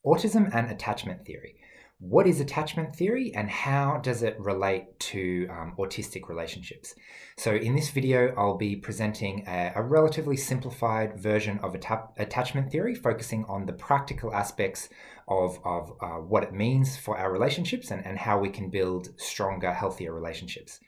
Autism and attachment theory. What is attachment theory and how does it relate to autistic relationships? So in this video, I'll be presenting a relatively simplified version of attachment theory, focusing on the practical aspects of what it means for our relationships and how we can build stronger, healthier relationships.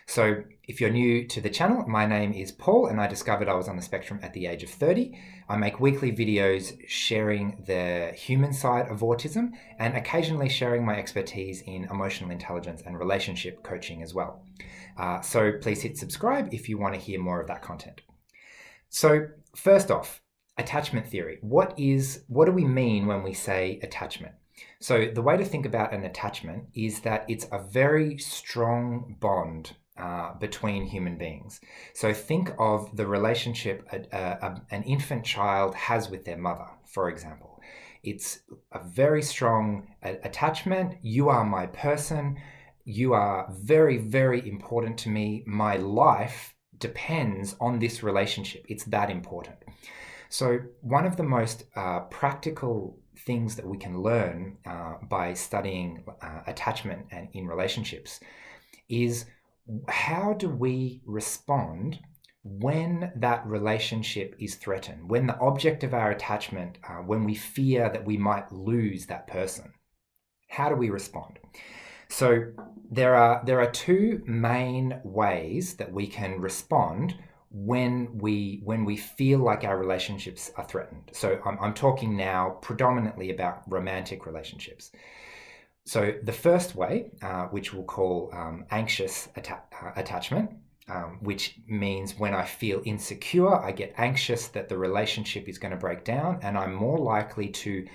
So if you're new to the channel, my name is Paul and I discovered I was on the spectrum at the age of 30. I make weekly videos sharing the human side of autism and occasionally sharing my expertise in emotional intelligence and relationship coaching as well. So please hit subscribe if you want to hear more of that content. So first off, attachment theory. What do we mean when we say attachment? So the way to think about an attachment is that it's a very strong bond between human beings. So think of the relationship an infant child has with their mother, for example. It's a very strong attachment. You are my person. You are very, very important to me. My life depends on this relationship. It's that important. So one of the most practical things that we can learn by studying attachment and in relationships is how do we respond when that relationship is threatened, when the object of our attachment, when we fear that we might lose that person? How do we respond? So there are two main ways that we can respond when we feel like our relationships are threatened. So I'm talking now predominantly about romantic relationships. So the first way, which we'll call anxious attachment, which means when I feel insecure, I get anxious that the relationship is going to break down and I'm more likely to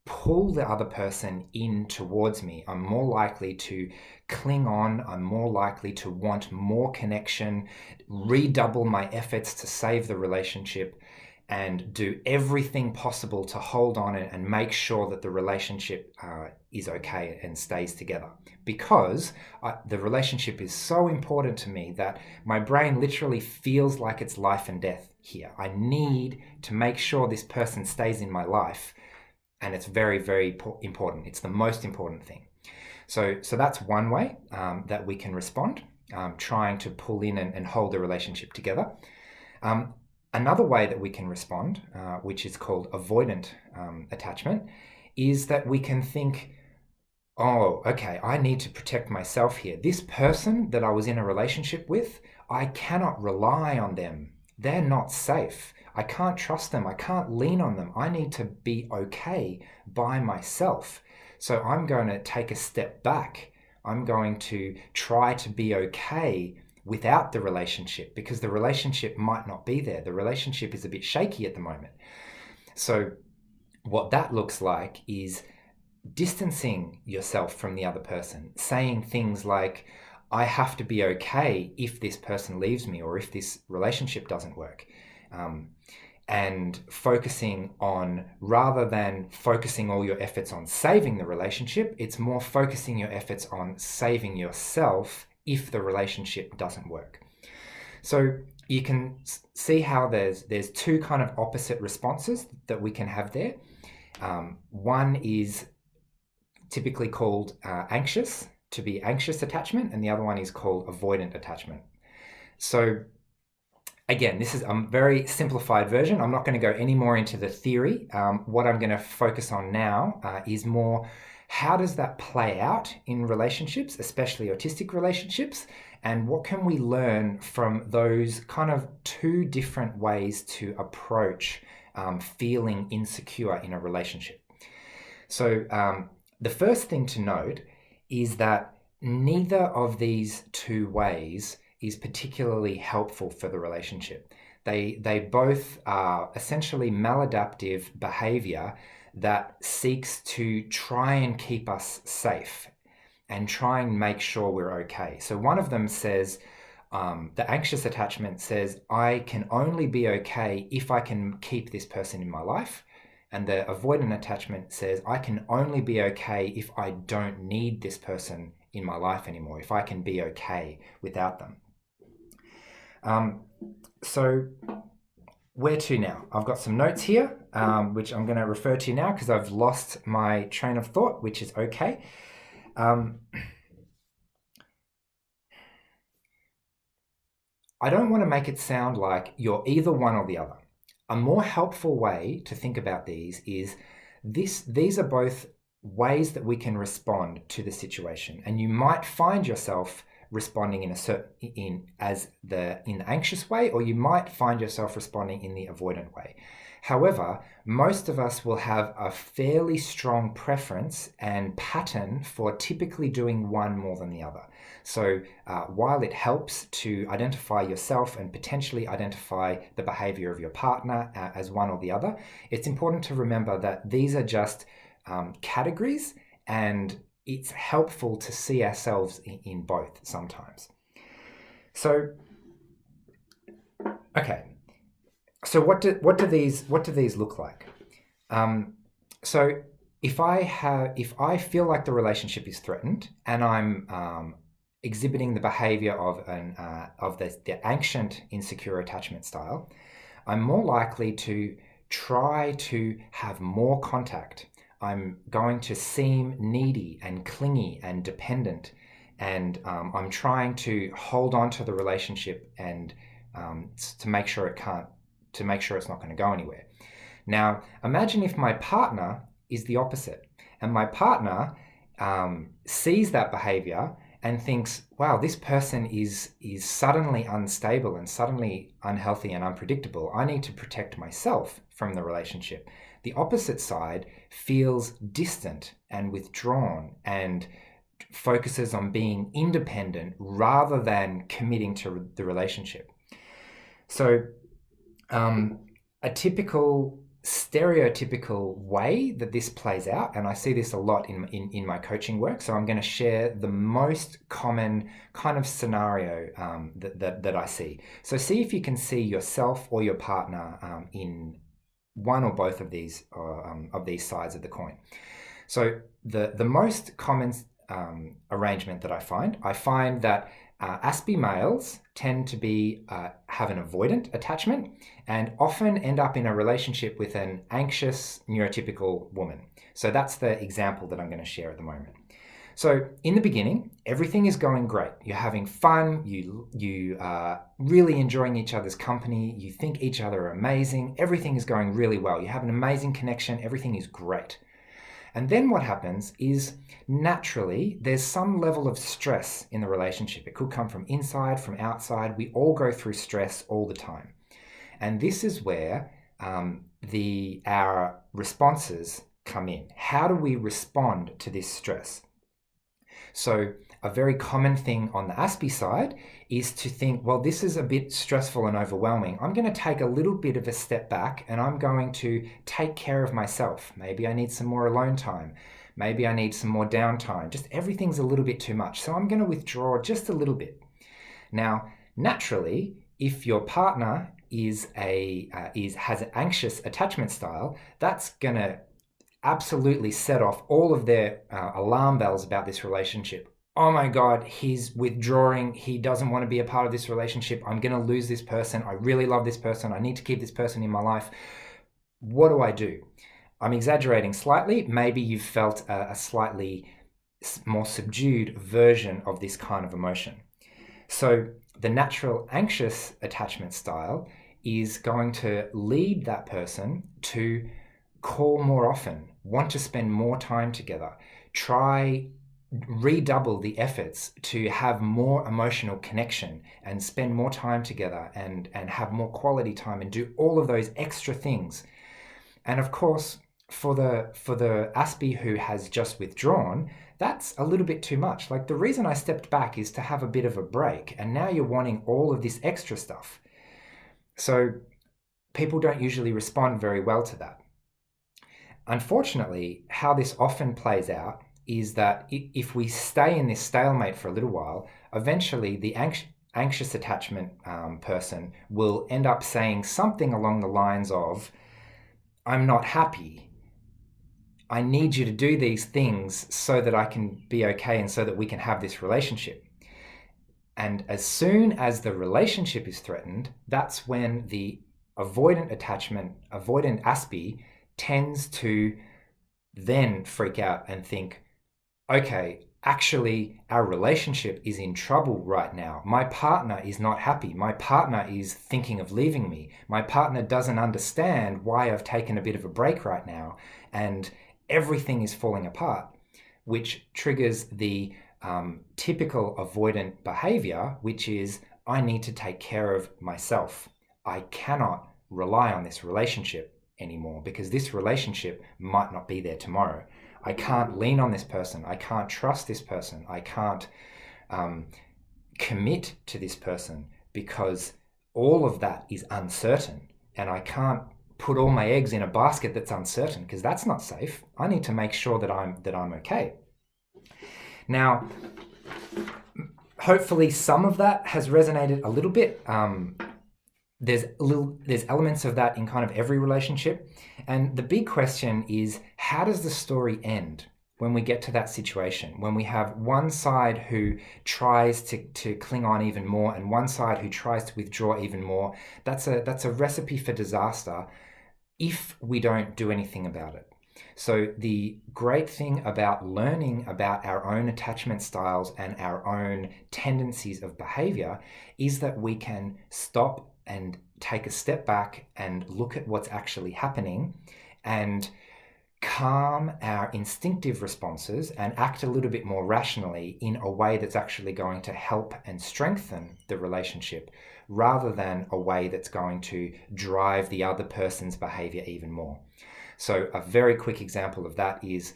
pull the other person in towards me. I'm more likely to cling on. I'm more likely to want more connection, redouble my efforts to save the relationship, and do everything possible to hold on and make sure that the relationship is okay and stays together. Because the relationship is so important to me that my brain literally feels like it's life and death here. I need to make sure this person stays in my life, and it's very, very important. It's the most important thing. So that's one way that we can respond, trying to pull in and hold the relationship together. Another way that we can respond, which is called avoidant attachment, is that we can think, oh, okay, I need to protect myself here. This person that I was in a relationship with, I cannot rely on them. They're not safe. I can't trust them. I can't lean on them. I need to be okay by myself. So I'm going to take a step back. I'm going to try to be okay without the relationship because the relationship might not be there. The relationship is a bit shaky at the moment. So what that looks like is distancing yourself from the other person, saying things like, I have to be okay if this person leaves me or if this relationship doesn't work. And focusing on, rather than focusing all your efforts on saving the relationship, it's more focusing your efforts on saving yourself if the relationship doesn't work. So you can see how there's two kind of opposite responses that we can have there. One is typically called anxious, to be anxious attachment, and the other one is called avoidant attachment. So again, this is a very simplified version. I'm not going to go any more into the theory. What I'm going to focus on now is more how does that play out in relationships, especially autistic relationships, and what can we learn from those kind of two different ways to approach feeling insecure in a relationship. So the first thing to note is that neither of these two ways is particularly helpful for the relationship. They both are essentially maladaptive behaviour that seeks to try and keep us safe and try and make sure we're okay. So one of them says, the anxious attachment says, I can only be okay if I can keep this person in my life. And the avoidant attachment says, I can only be okay if I don't need this person in my life anymore, if I can be okay without them. So where to now? I've got some notes here, which I'm going to refer to now because I've lost my train of thought, which is okay. I don't want to make it sound like you're either one or the other. A more helpful way to think about these is these are both ways that we can respond to the situation, and you might find yourself responding in the anxious way, or you might find yourself responding in the avoidant way. However, most of us will have a fairly strong preference and pattern for typically doing one more than the other. So while it helps to identify yourself and potentially identify the behavior of your partner as one or the other, it's important to remember that these are just categories, and it's helpful to see ourselves in both sometimes. So, okay. So what do these look like? So if I feel like the relationship is threatened and I'm exhibiting the behavior of the ancient insecure attachment style, I'm more likely to try to have more contact. I'm going to seem needy and clingy and dependent, and I'm trying to hold on to the relationship and to make sure it's not going to go anywhere. Now, imagine if my partner is the opposite, and my partner sees that behavior and thinks, wow, this person is suddenly unstable and suddenly unhealthy and unpredictable. I need to protect myself from the relationship. The opposite side feels distant and withdrawn and focuses on being independent rather than committing to the relationship. So a typical stereotypical way that this plays out, and I see this a lot in my coaching work, so I'm going to share the most common kind of scenario that I see. So see if you can see yourself or your partner in one or both of these sides of the coin. So the most common arrangement that I find that aspie males tend to have an avoidant attachment and often end up in a relationship with an anxious neurotypical woman. So that's the example that I'm going to share at the moment. So in the beginning, everything is going great. You're having fun. You are really enjoying each other's company. You think each other are amazing. Everything is going really well. You have an amazing connection. Everything is great. And then what happens is naturally there's some level of stress in the relationship. It could come from inside, from outside. We all go through stress all the time. And this is where our responses come in. How do we respond to this stress? So a very common thing on the aspie side is to think, well, this is a bit stressful and overwhelming. I'm going to take a little bit of a step back and I'm going to take care of myself. Maybe I need some more alone time. Maybe I need some more downtime. Just everything's a little bit too much. So I'm going to withdraw just a little bit. Now, naturally, if your partner has an anxious attachment style, that's going to absolutely set off all of their alarm bells about this relationship. Oh my God, he's withdrawing. He doesn't want to be a part of this relationship. I'm going to lose this person. I really love this person. I need to keep this person in my life. What do I do? I'm exaggerating slightly. Maybe you've felt a slightly more subdued version of this kind of emotion. So the natural anxious attachment style is going to lead that person to call more often, want to spend more time together, redouble the efforts to have more emotional connection and spend more time together and have more quality time and do all of those extra things. And of course, for the aspie who has just withdrawn, that's a little bit too much. Like, the reason I stepped back is to have a bit of a break, and now you're wanting all of this extra stuff. So people don't usually respond very well to that. Unfortunately, how this often plays out is that if we stay in this stalemate for a little while, eventually the anxious attachment person will end up saying something along the lines of, I'm not happy. I need you to do these things so that I can be okay and so that we can have this relationship. And as soon as the relationship is threatened, that's when the avoidant attachment, avoidant aspie tends to then freak out and think, okay, actually, our relationship is in trouble right now. My partner is not happy. My partner is thinking of leaving me. My partner doesn't understand why I've taken a bit of a break right now, and everything is falling apart, which triggers the typical avoidant behavior, which is, I need to take care of myself. I cannot rely on this relationship anymore because this relationship might not be there tomorrow. I can't lean on this person. I can't trust this person. I can't commit to this person because all of that is uncertain, and I can't put all my eggs in a basket that's uncertain because that's not safe. I need to make sure that I'm okay. Now, hopefully some of that has resonated a little bit. There's elements of that in kind of every relationship. And the big question is, how does the story end when we get to that situation? When we have one side who tries to cling on even more and one side who tries to withdraw even more, that's a recipe for disaster if we don't do anything about it. So the great thing about learning about our own attachment styles and our own tendencies of behavior is that we can stop and take a step back and look at what's actually happening and calm our instinctive responses and act a little bit more rationally in a way that's actually going to help and strengthen the relationship rather than a way that's going to drive the other person's behavior even more. So a very quick example of that is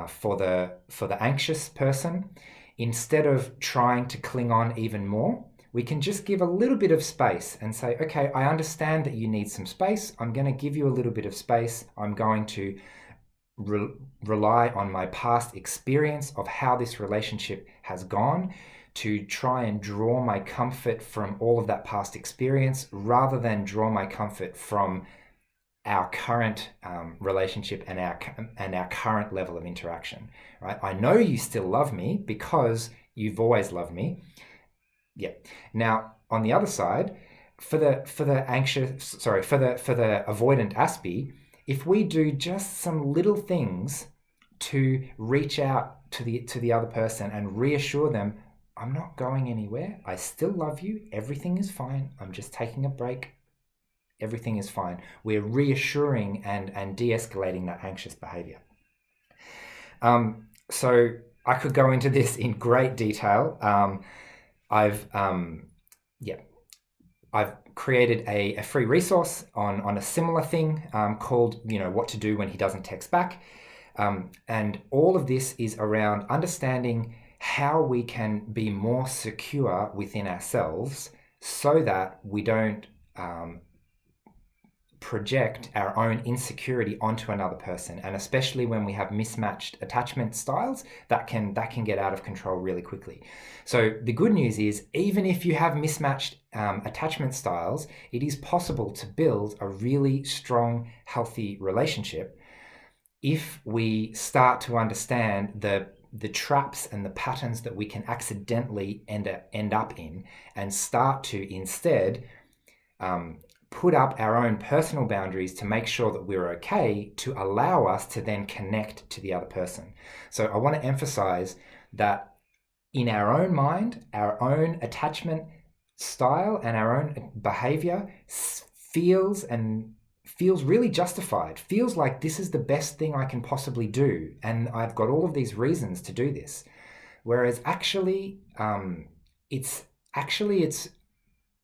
for the anxious person, instead of trying to cling on even more, we can just give a little bit of space and say, okay, I understand that you need some space. I'm going to give you a little bit of space. I'm going to rely on my past experience of how this relationship has gone to try and draw my comfort from all of that past experience rather than draw my comfort from our current relationship and our current level of interaction. Right? I know you still love me because you've always loved me. Yeah. Now, on the other side, for the avoidant aspie, if we do just some little things to reach out to the other person and reassure them, I'm not going anywhere. I still love you. Everything is fine. I'm just taking a break. Everything is fine. We're reassuring and de-escalating that anxious behavior. So I could go into this in great detail. I've created a free resource on a similar thing called, what to do when he doesn't text back. And all of this is around understanding how we can be more secure within ourselves so that we don't project our own insecurity onto another person, and especially when we have mismatched attachment styles, that can get out of control really quickly. So the good news is, even if you have mismatched attachment styles, it is possible to build a really strong, healthy relationship if we start to understand the traps and the patterns that we can accidentally end up in, and start to instead put up our own personal boundaries to make sure that we're okay, to allow us to then connect to the other person. So I want to emphasize that in our own mind, our own attachment style and our own behavior feels really justified, feels like this is the best thing I can possibly do, and I've got all of these reasons to do this. Whereas actually, it's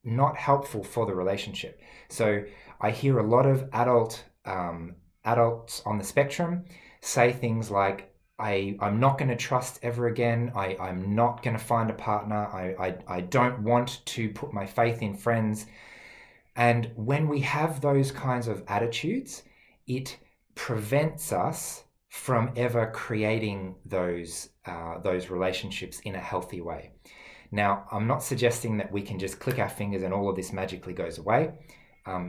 not helpful for the relationship. So I hear a lot of adults on the spectrum say things like, I'm not going to trust ever again. I'm not going to find a partner. I don't want to put my faith in friends. And when we have those kinds of attitudes, it prevents us from ever creating those relationships in a healthy way. Now, I'm not suggesting that we can just click our fingers and all of this magically goes away.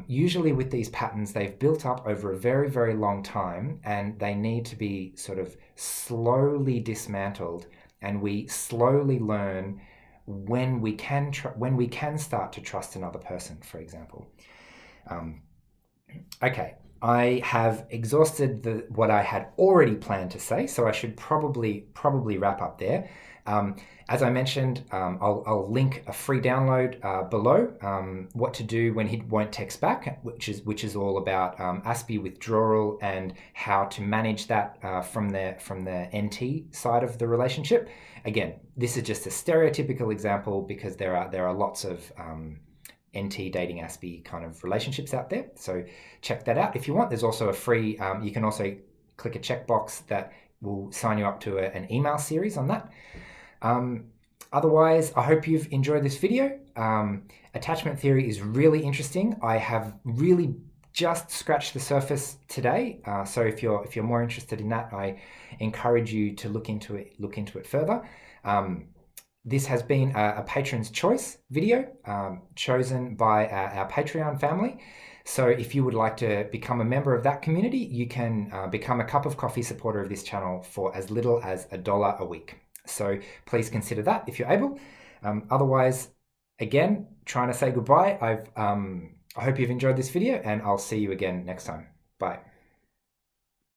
Usually with these patterns, they've built up over a very, very long time, and they need to be sort of slowly dismantled, and we slowly learn when we can start to trust another person, for example. Okay, I have exhausted what I had already planned to say, so I should probably wrap up there. As I mentioned, I'll link a free download below. What to do when he won't text back, which is all about aspie withdrawal and how to manage that from the NT side of the relationship. Again, this is just a stereotypical example because there are lots of NT dating aspie kind of relationships out there. So check that out if you want. There's also a free, you can also click a checkbox that will sign you up to an email series on that. Otherwise, I hope you've enjoyed this video. Attachment theory is really interesting. I have really just scratched the surface today. So if you're more interested in that, I encourage you to look into it further. This has been a patron's choice video chosen by our Patreon family. So if you would like to become a member of that community, you can become a cup of coffee supporter of this channel for as little as $1 a week. So please consider that if you're able. Otherwise, again, trying to say goodbye. I hope you've enjoyed this video, and I'll see you again next time. Bye.